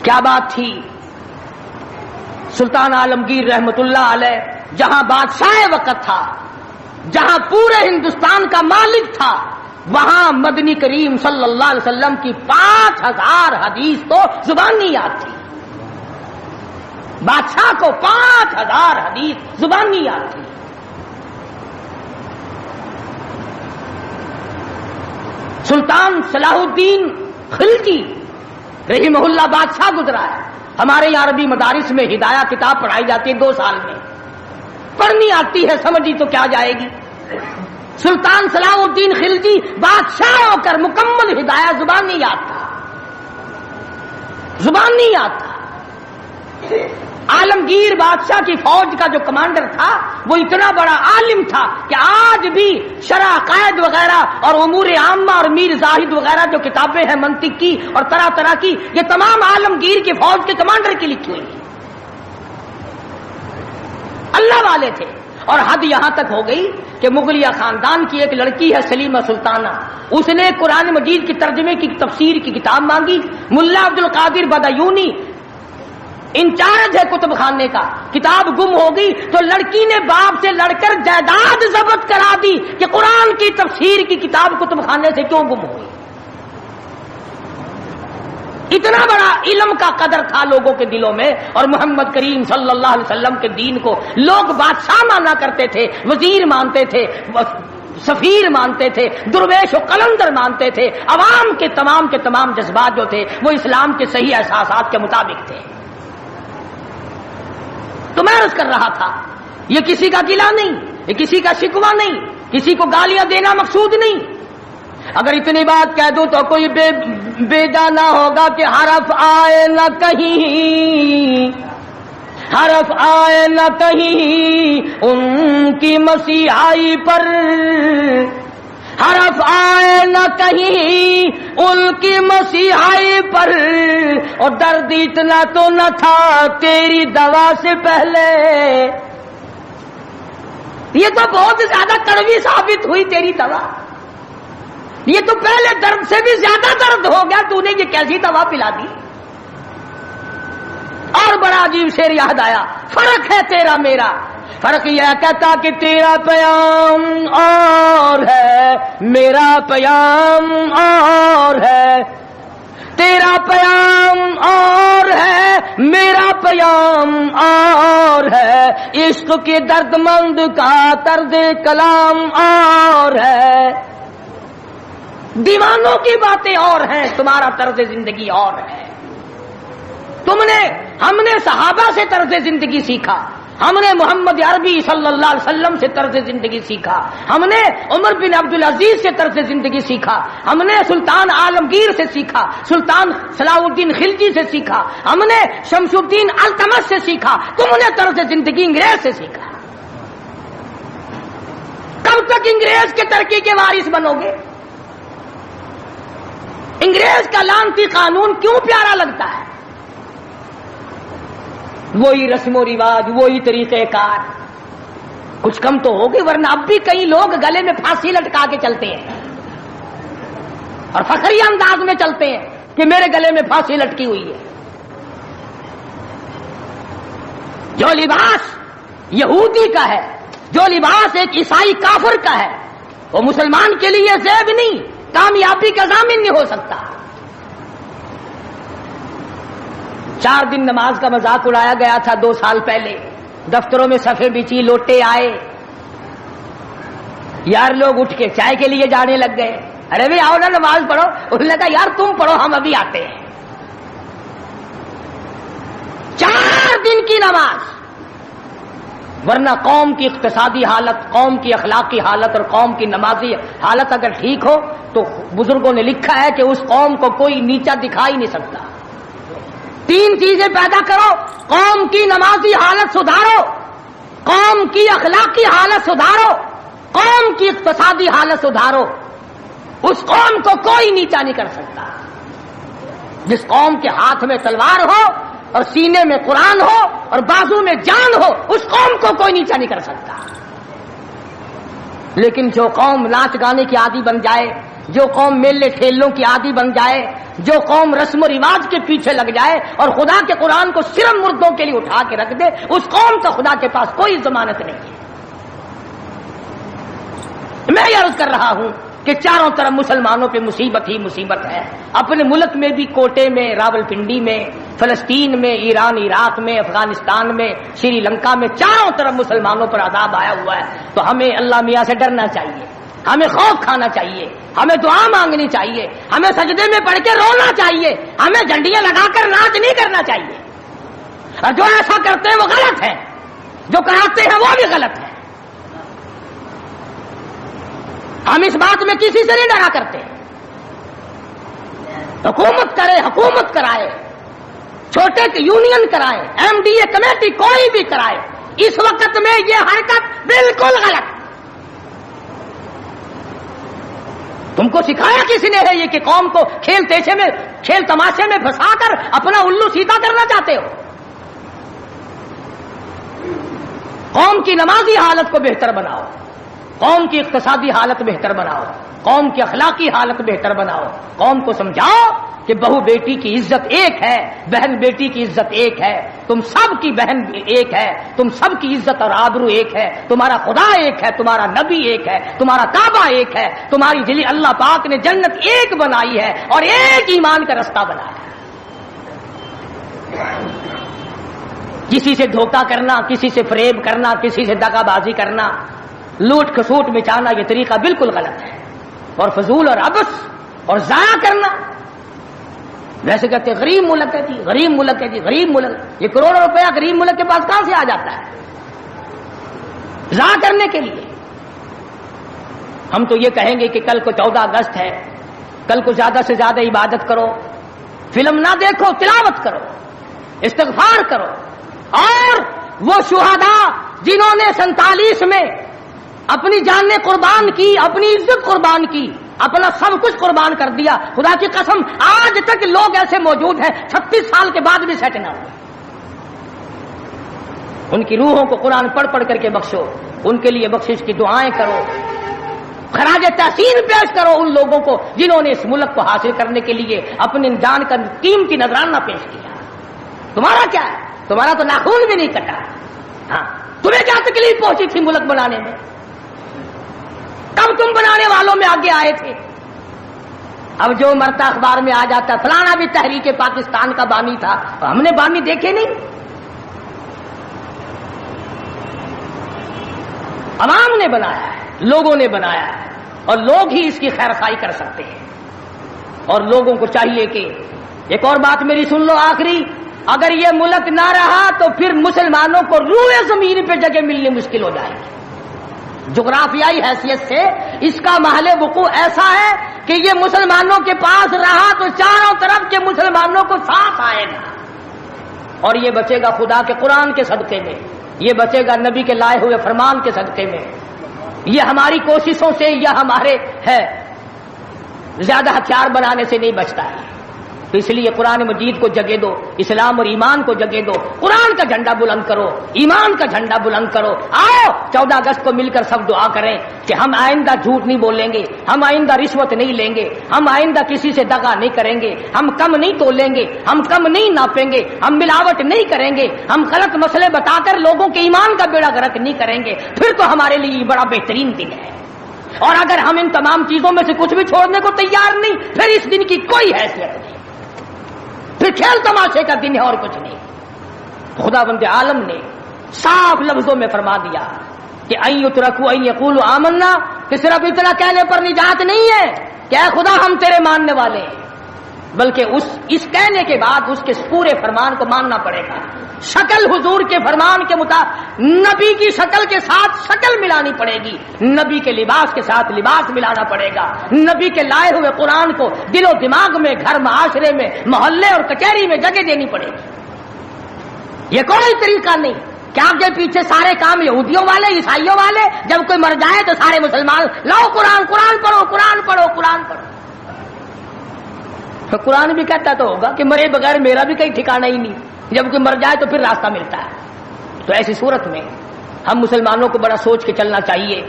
کیا بات تھی. سلطان عالمگیر رحمت اللہ علیہ جہاں بادشاہ وقت تھا, جہاں پورے ہندوستان کا مالک تھا, وہاں مدنی کریم صلی اللہ علیہ وسلم کی 5000 حدیث تو زبانی یاد تھی. بادشاہ کو 5000 حدیث زبانی یاد تھی. سلطان صلاح الدین خلجی رحمہ اللہ بادشاہ گزرا ہے. ہمارے یہاں عربی مدارس میں ہدایہ کتاب پڑھائی جاتی ہے 2 سال میں. پڑھنی آتی ہے, سمجھی تو کیا جائے گی. سلطان صلاح الدین خلجی بادشاہ ہو کر مکمل ہدایہ زبان نہیں یاد تھا, زبان نہیں یاد تھا. عالمگیر بادشاہ کی فوج کا جو کمانڈر تھا وہ اتنا بڑا عالم تھا کہ آج بھی شرح عقائد وغیرہ اور امور عامہ اور میر زاہد وغیرہ جو کتابیں ہیں منطق کی اور طرح طرح کی, یہ تمام عالمگیر کی فوج کے کمانڈر کی لکھی ہوئی ہیں. اللہ والے تھے. اور حد یہاں تک ہو گئی کہ مغلیہ خاندان کی ایک لڑکی ہے سلیمہ سلطانہ, اس نے قرآن مجید کی ترجمے کی تفسیر کی کتاب مانگی. ملا عبد القادر بدایونی انچارج ہے کتب خانے کا, کتاب گم ہو گئی تو لڑکی نے باپ سے لڑ کر جائیداد ضبط کرا دی کہ قرآن کی تفسیر کی کتاب کتب خانے سے کیوں گم ہوئی. اتنا بڑا علم کا قدر تھا لوگوں کے دلوں میں. اور محمد کریم صلی اللہ علیہ وسلم کے دین کو لوگ بادشاہ مانا کرتے تھے, وزیر مانتے تھے, سفیر مانتے تھے, درویش و قلندر مانتے تھے. عوام کے تمام جذبات جو تھے وہ اسلام کے صحیح احساسات کے مطابق تھے. تو میں عرض کر رہا تھا, یہ کسی کا گلہ نہیں, یہ کسی کا شکوہ نہیں, کسی کو گالیاں دینا مقصود نہیں. اگر اتنی بات کہہ دوں تو کوئی بیجا نہ ہوگا کہ حرف آئے نہ کہیں, حرف آئے نہ کہیں ان کی مسیحائی پر, حرف آئے نہ کہیں ان کی مسیحائی پر. اور درد اتنا تو نہ تھا تیری دوا سے پہلے, یہ تو بہت زیادہ کڑوی ثابت ہوئی تیری دوا, یہ تو پہلے درد سے بھی زیادہ درد ہو گیا, تو نے یہ کیسی دوا پلا دی. اور بڑا عجیب شعر یاد آیا, فرق ہے تیرا میرا, فرق یہ کہتا کہ تیرا پیام اور ہے میرا پیام اور ہے, تیرا پیام اور ہے میرا پیام اور ہے, عشق کے درد مند کا طرز کلام اور ہے. دیوانوں کی باتیں اور ہیں, تمہارا طرز زندگی اور ہے. ہم نے صحابہ سے طرز زندگی سیکھا, ہم نے محمد عربی صلی اللہ علیہ وسلم سے طرز زندگی سیکھا, ہم نے عمر بن عبدالعزیز سے طرز زندگی سیکھا, ہم نے سلطان عالمگیر سے سیکھا, سلطان صلاح الدین خلجی سے سیکھا, ہم نے شمس الدین التمش سے سیکھا. تم نے طرز زندگی انگریز سے سیکھا. کب تک انگریز کے ترقی کے وارث بنو گے؟ انگریز کا لعنتی قانون کیوں پیارا لگتا ہے؟ وہی رسم و رواج, وہی طریقہ کار, کچھ کم تو ہوگی. ورنہ اب بھی کئی لوگ گلے میں پھانسی لٹکا کے چلتے ہیں اور فخری انداز میں چلتے ہیں کہ میرے گلے میں پھانسی لٹکی ہوئی ہے. جو لباس یہودی کا ہے, جو لباس ایک عیسائی کافر کا ہے, وہ مسلمان کے لیے زیب نہیں, کامیابی کا ضامن نہیں ہو سکتا. 4 دن نماز کا مذاق اڑایا گیا تھا 2 سال پہلے, دفتروں میں صفیں بچی, لوٹے آئے, یار لوگ اٹھ کے چائے کے لیے جانے لگ گئے. ارے بھائی آؤ نا نماز پڑھو. انہوں نے کہا یار تم پڑھو, ہم ابھی آتے ہیں. 4 دن کی نماز. ورنہ قوم کی اقتصادی حالت, قوم کی اخلاقی حالت اور قوم کی نمازی حالت اگر ٹھیک ہو تو بزرگوں نے لکھا ہے کہ اس قوم کو کوئی نیچا دکھا ہی نہیں سکتا. 3 چیزیں پیدا کرو, قوم کی نمازی حالت سدھارو, قوم کی اخلاقی حالت سدھارو, قوم کی اقتصادی حالت سدھارو. اس قوم کو کوئی نیچا نہیں کر سکتا. جس قوم کے ہاتھ میں تلوار ہو اور سینے میں قرآن ہو اور بازو میں جان ہو, اس قوم کو کوئی نیچا نہیں کر سکتا. لیکن جو قوم ناچ گانے کی عادی بن جائے, جو قوم میلے ٹھیلوں کی عادی بن جائے, جو قوم رسم و رواج کے پیچھے لگ جائے اور خدا کے قرآن کو صرف مردوں کے لیے اٹھا کے رکھ دے, اس قوم کا خدا کے پاس کوئی ضمانت نہیں ہے. میں یہ عرض کر رہا ہوں کہ چاروں طرف مسلمانوں پہ مصیبت ہی مصیبت ہے. اپنے ملک میں بھی کوٹے میں, راولپنڈی میں, فلسطین میں, ایران عراق میں, افغانستان میں, سری لنکا میں, چاروں طرف مسلمانوں پر عذاب آیا ہوا ہے. تو ہمیں اللہ میاں سے ڈرنا چاہیے. ہمیں خوف کھانا چاہیے، ہمیں دعا مانگنی چاہیے، ہمیں سجدے میں پڑھ کے رونا چاہیے، ہمیں جھنڈیاں لگا کر ناچ نہیں کرنا چاہیے، اور جو ایسا کرتے ہیں وہ غلط ہے، جو کراتے ہیں وہ بھی غلط ہے۔ ہم اس بات میں کسی سے نہیں ڈرا کرتے، حکومت کرے، حکومت کرائے، چھوٹے یونین کرائے، ایم ڈی اے کمیٹی کوئی بھی کرائے، اس وقت میں یہ حرکت بالکل غلط۔ تم کو سکھایا کسی نے ہے یہ کہ قوم کو کھیل تماشے میں پھنسا کر اپنا الو سیدھا کرنا چاہتے ہو؟ قوم کی نمازی حالت کو بہتر بناؤ، قوم کی اقتصادی حالت بہتر بناؤ، قوم کی اخلاقی حالت بہتر بناؤ، قوم کو سمجھاؤ کہ بہو بیٹی کی عزت ایک ہے، بہن بیٹی کی عزت ایک ہے، تم سب کی بہن ایک ہے، تم سب کی عزت اور آبرو ایک ہے، تمہارا خدا ایک ہے، تمہارا نبی ایک ہے، تمہارا کعبہ ایک ہے، تمہاری دلی اللہ پاک نے جنت ایک بنائی ہے اور ایک ایمان کا رستہ بنایا ہے۔ کسی سے دھوکہ کرنا، کسی سے فریب کرنا، کسی سے دغا بازی کرنا، لوٹ کھسوٹ مچانا، یہ طریقہ بالکل غلط ہے، اور فضول اور عبث اور ضائع کرنا۔ ویسے کہتے ہیں غریب ملک ہے جی، غریب ملک ہے جی، غریب ملک، یہ کروڑوں روپیہ غریب ملک کے پاس کہاں سے آ جاتا ہے ضائع کرنے کے لیے؟ ہم تو یہ کہیں گے کہ کل کو 14 اگست ہے، کل کو زیادہ سے زیادہ عبادت کرو، فلم نہ دیکھو، تلاوت کرو، استغفار کرو، اور وہ شہداء جنہوں نے 47 میں اپنی جانیں قربان کی، اپنی عزت قربان کی، اپنا سب کچھ قربان کر دیا، خدا کی قسم آج تک لوگ ایسے موجود ہیں 36 سال کے بعد بھی سیٹ نہ ہوئے۔ ان کی روحوں کو قرآن پڑھ پڑھ کر کے بخشو، ان کے لیے بخشش کی دعائیں کرو، خراج تحسین پیش کرو ان لوگوں کو جنہوں نے اس ملک کو حاصل کرنے کے لیے اپنی جان کا قیمتی نذرانہ پیش کیا۔ تمہارا کیا ہے؟ تمہارا تو ناخون بھی نہیں کٹا۔ ہاں، تمہیں کیا تکلیف پہنچی تھی ملک بنانے میں؟ تب تم بنانے والوں میں آگے آئے تھے۔ اب جو مرتا اخبار میں آ جاتا فلانا بھی تحریک پاکستان کا بانی تھا، ہم نے بانی دیکھے نہیں؟ عوام نے بنایا ہے، لوگوں نے بنایا ہے، اور لوگ ہی اس کی خیر خواہی کر سکتے ہیں۔ اور لوگوں کو چاہیے کہ ایک اور بات میری سن لو آخری، اگر یہ ملک نہ رہا تو پھر مسلمانوں کو روئے زمین پہ جگہ ملنی مشکل ہو جائے گی۔ جغرافیائی حیثیت سے اس کا محل وقوع ایسا ہے کہ یہ مسلمانوں کے پاس رہا تو چاروں طرف کے مسلمانوں کو ساتھ آئے گا، اور یہ بچے گا خدا کے قرآن کے صدقے میں، یہ بچے گا نبی کے لائے ہوئے فرمان کے صدقے میں، یہ ہماری کوششوں سے یا ہمارے ہے زیادہ ہتھیار بنانے سے نہیں بچتا ہے۔ تو اس لیے قرآن مجید کو جگہ دو، اسلام اور ایمان کو جگہ دو، قرآن کا جھنڈا بلند کرو، ایمان کا جھنڈا بلند کرو۔ آؤ 14 اگست کو مل کر سب دعا کریں کہ ہم آئندہ جھوٹ نہیں بولیں گے، ہم آئندہ رشوت نہیں لیں گے، ہم آئندہ کسی سے دغا نہیں کریں گے، ہم کم نہیں تولیں گے، ہم کم نہیں ناپیں گے، ہم ملاوٹ نہیں کریں گے، ہم غلط مسئلے بتا کر لوگوں کے ایمان کا بیڑا غرق نہیں کریں گے۔ پھر تو ہمارے لیے یہ بڑا بہترین دن ہے۔ اور اگر ہم ان تمام چیزوں میں سے کچھ بھی چھوڑنے کو تیار نہیں، پھر اس دن کی کوئی حیثیت نہیں، پھر کھیل تماشے کا دن ہے اور کچھ نہیں۔ خدا بند عالم نے صاف لفظوں میں فرما دیا کہ ان یترکوا ان یقولوا آمنا، کہ صرف اتنا کہنے پر نجات نہیں ہے کہ اے خدا ہم تیرے ماننے والے ہیں، بلکہ اس کہنے کے بعد اس کے پورے فرمان کو ماننا پڑے گا۔ شکل حضور کے فرمان کے مطابق نبی کی شکل کے ساتھ شکل ملانی پڑے گی، نبی کے لباس کے ساتھ لباس ملانا پڑے گا، نبی کے لائے ہوئے قرآن کو دل و دماغ میں، گھر معاشرے میں، محلے اور کچہری میں جگہ دینی پڑے گی۔ یہ کوئی طریقہ نہیں کہ آگے پیچھے سارے کام یہودیوں والے، عیسائیوں والے، جب کوئی مر جائے تو سارے مسلمان لاؤ قرآن پڑھو، قرآن پڑھو، قرآن پڑھو۔ تو قرآن بھی کہتا تو ہوگا کہ مرے بغیر میرا بھی کہیں ٹھکانہ ہی نہیں، جب کوئی مر جائے تو پھر راستہ ملتا ہے۔ تو ایسی صورت میں ہم مسلمانوں کو بڑا سوچ کے چلنا چاہیے۔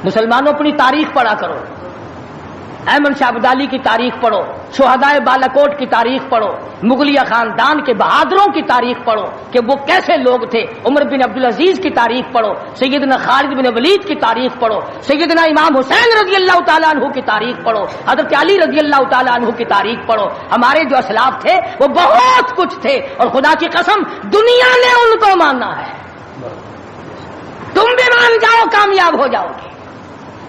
مسلمانوں اپنی تاریخ پڑھا کرو، احمد شاہ ابدالی کی تاریخ پڑھو، شہدائے بالاکوٹ کی تاریخ پڑھو، مغلیہ خاندان کے بہادروں کی تاریخ پڑھو کہ وہ کیسے لوگ تھے، عمر بن عبدالعزیز کی تاریخ پڑھو، سیدنا خالد بن ولید کی تاریخ پڑھو، سیدنا امام حسین رضی اللہ تعالیٰ عنہ کی تاریخ پڑھو، حضرت علی رضی اللہ تعالیٰ عنہ کی تاریخ پڑھو۔ ہمارے جو اسلاف تھے وہ بہت کچھ تھے، اور خدا کی قسم دنیا نے ان کو مانا ہے۔ تم بھی مان جاؤ کامیاب ہو جاؤ گے،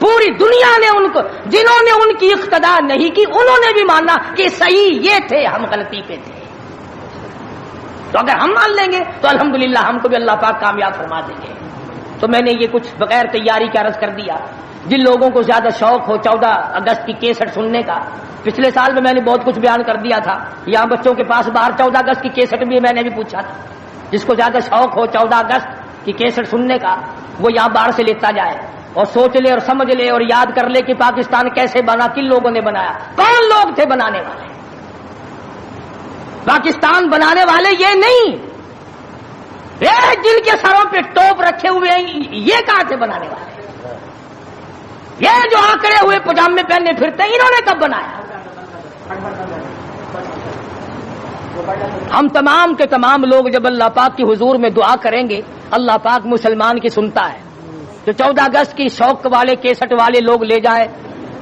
پوری دنیا نے ان کو، جنہوں نے ان کی اقتدا نہیں کی انہوں نے بھی مانا کہ صحیح یہ تھے، ہم غلطی پہ تھے۔ تو اگر ہم مان لیں گے تو الحمدللہ ہم کو بھی اللہ پاک کامیاب فرما دیں گے۔ تو میں نے یہ کچھ بغیر تیاری کے عرض کر دیا۔ جن لوگوں کو زیادہ شوق ہو 14 اگست کی کیسٹ سننے کا، پچھلے سال میں نے بہت کچھ بیان کر دیا تھا، یہاں بچوں کے پاس باہر 14 اگست کی کیسٹ بھی میں نے بھی پوچھا تھا، جس کو زیادہ شوق ہو 14 اگست کی کیسٹ سننے کا وہ یہاں باہر سے لیتا جائے اور سوچ لے اور سمجھ لے اور یاد کر لے کہ پاکستان کیسے بنا، کن لوگوں نے بنایا، کون لوگ تھے بنانے والے۔ پاکستان بنانے والے یہ نہیں، جن کے سروں پہ ٹوپ رکھے ہوئے ہیں یہ کہاں تھے بنانے والے؟ یہ جو آکڑے ہوئے پجامے پہننے پھرتے ہیں انہوں نے کب بنایا؟ ہم تمام کے تمام لوگ جب اللہ پاک کی حضور میں دعا کریں گے اللہ پاک مسلمان کی سنتا ہے۔ جو 14 اگست کی شوق والے کیسٹ والے لوگ لے جائیں،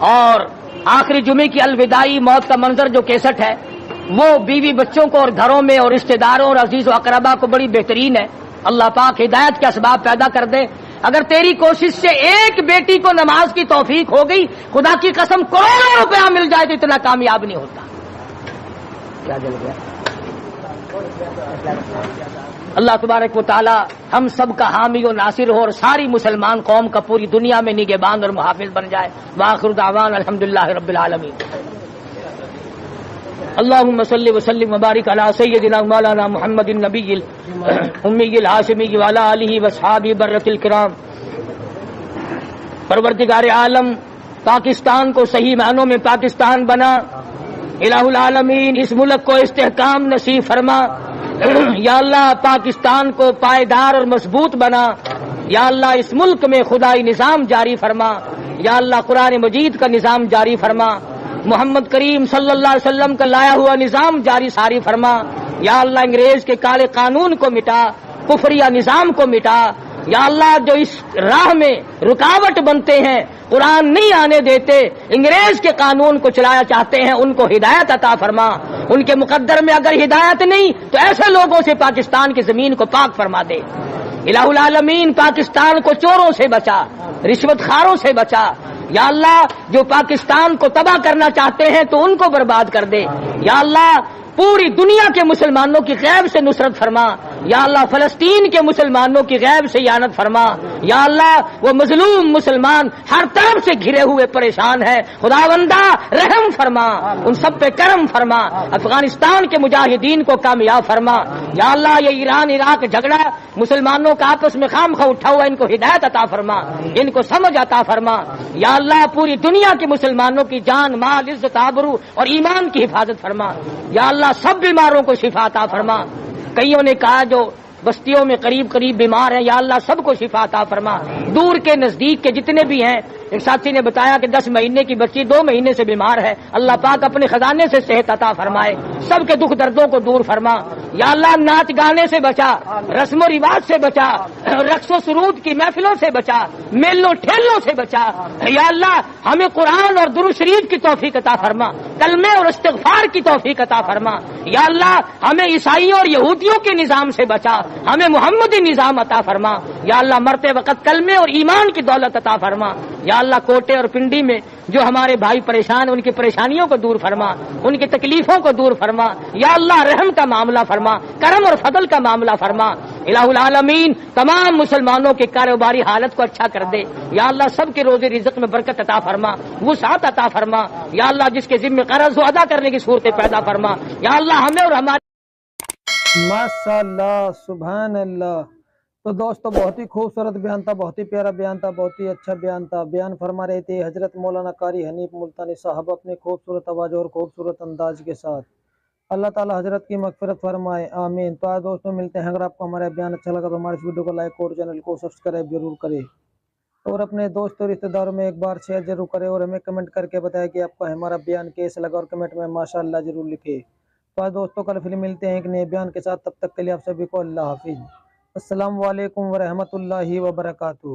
اور آخری جمعے کی الوداعی موت کا منظر جو کیسٹ ہے وہ بیوی بچوں کو اور گھروں میں اور رشتہ داروں اور عزیز و اقربا کو بڑی بہترین ہے۔ اللہ پاک ہدایت کے اسباب پیدا کر دے۔ اگر تیری کوشش سے ایک بیٹی کو نماز کی توفیق ہو گئی، خدا کی قسم کروڑوں روپیہ مل جائے تو اتنا کامیاب نہیں ہوتا۔ کیا جل گیا؟ اللہ تبارک و تعالی ہم سب کا حامی و ناصر ہو اور ساری مسلمان قوم کا پوری دنیا میں نگہبان اور محافظ بن جائے۔ وآخر دعوانا الحمدللہ رب العالمین۔ اللهم صل وسلم وبارك على سيدنا مولانا محمد النبي الأمي الهاشمي وعلى آله وأصحابه برة الكرام۔ پروردگار عالم پاکستان کو صحیح معنوں میں پاکستان بنا، الہ العالمین اس ملک کو استحکام نصیب فرما۔ یا اللہ پاکستان کو پائیدار اور مضبوط بنا۔ یا اللہ اس ملک میں خدائی نظام جاری فرما۔ یا اللہ قرآن مجید کا نظام جاری فرما، محمد کریم صلی اللہ علیہ وسلم کا لایا ہوا نظام جاری ساری فرما۔ یا اللہ انگریز کے کالے قانون کو مٹا، کفریہ نظام کو مٹا۔ یا اللہ جو اس راہ میں رکاوٹ بنتے ہیں، قرآن نہیں آنے دیتے، انگریز کے قانون کو چلایا چاہتے ہیں، ان کو ہدایت عطا فرما۔ ان کے مقدر میں اگر ہدایت نہیں تو ایسے لوگوں سے پاکستان کی زمین کو پاک فرما دے۔ الہ العالمین پاکستان کو چوروں سے بچا، رشوت خاروں سے بچا۔ یا اللہ جو پاکستان کو تباہ کرنا چاہتے ہیں تو ان کو برباد کر دے۔ یا اللہ پوری دنیا کے مسلمانوں کی غیب سے نصرت فرما۔ یا اللہ فلسطین کے مسلمانوں کی غیب سے اعانت فرما۔ یا اللہ وہ مظلوم مسلمان ہر طرف سے گھرے ہوئے پریشان ہیں، خداوندہ رحم فرما، ان سب پہ کرم فرما، افغانستان کے مجاہدین کو کامیاب فرما۔ یا اللہ یہ ایران عراق جھگڑا مسلمانوں کا آپس میں خام خواہ اٹھا ہوا، ان کو ہدایت عطا فرما، ان کو سمجھ عطا فرما۔ یا اللہ پوری دنیا کے مسلمانوں کی جان مال عزت آبرو اور ایمان کی حفاظت فرما۔ یا اللہ سب بیماروں کو شفا عطا فرما۔ کئیوں نے کہا جو بستیوں میں قریب قریب بیمار ہیں، یا اللہ سب کو شفا عطا فرما۔ دور کے نزدیک کے جتنے بھی ہیں، ایک ساتھی نے بتایا کہ 10 مہینے کی بچی 2 مہینے سے بیمار ہے، اللہ پاک اپنے خزانے سے صحت عطا فرمائے، سب کے دکھ دردوں کو دور فرما۔ یا اللہ ناچ گانے سے بچا، رسم و رواج سے بچا، رقص و سرود کی محفلوں سے بچا، میلوں ٹھیلوں سے بچا۔ یا اللہ ہمیں قرآن اور درود شریف کی توفیق عطا فرما، کلمے اور استغفار کی توفیق عطا فرما۔ یا اللہ ہمیں عیسائیوں اور یہودیوں کے نظام سے بچا، ہمیں محمدی نظام عطا فرما۔ یا اللہ مرتے وقت کلمے اور ایمان کی دولت عطا فرما۔ یا اللہ کوٹے اور پنڈی میں جو ہمارے بھائی پریشان ہیں ان کی پریشانیوں کو دور فرما، ان کی تکلیفوں کو دور فرما۔ یا اللہ رحم کا معاملہ فرما، کرم اور فضل کا معاملہ فرما۔ الہ العالمین تمام مسلمانوں کے کاروباری حالت کو اچھا کر دے۔ یا اللہ سب کے روزی رزق میں برکت عطا فرما، وسعت عطا فرما۔ یا اللہ جس کے ذمہ قرض ہو ادا کرنے کی صورتیں پیدا فرما۔ یا اللہ ہمیں اور ہمارے ماشاء اللہ سبحان اللہ۔ تو دوستو بہت ہی خوبصورت بیان تھا، بہت ہی پیارا بیان تھا، بہت ہی اچھا بیان تھا۔ بیان فرما رہے تھے حضرت مولانا قاری حنیف ملتانی صاحب اپنے خوبصورت آواز اور خوبصورت انداز کے ساتھ۔ اللہ تعالی حضرت کی مغفرت فرمائے، آمین۔ تو آج دوستوں ملتے ہیں، اگر آپ کو ہمارا بیان اچھا لگا تو ہمارے اس ویڈیو کو لائک اور چینل کو سبسکرائب ضرور کریں، اور اپنے دوستوں رشتہ داروں میں ایک بار شیئر ضرور کریں، اور ہمیں کمنٹ کر کے بتائیں کہ آپ کو ہمارا بیان کیسا لگا، اور کمنٹ میں ماشاءاللہ ضرور لکھیں۔ تو آج دوستوں کل پھر ملتے ہیں ایک نئے بیان کے ساتھ، تب تک کے لیے آپ سبھی کو اللہ حافظ۔ السلام علیکم ورحمۃ اللہ وبرکاتہ۔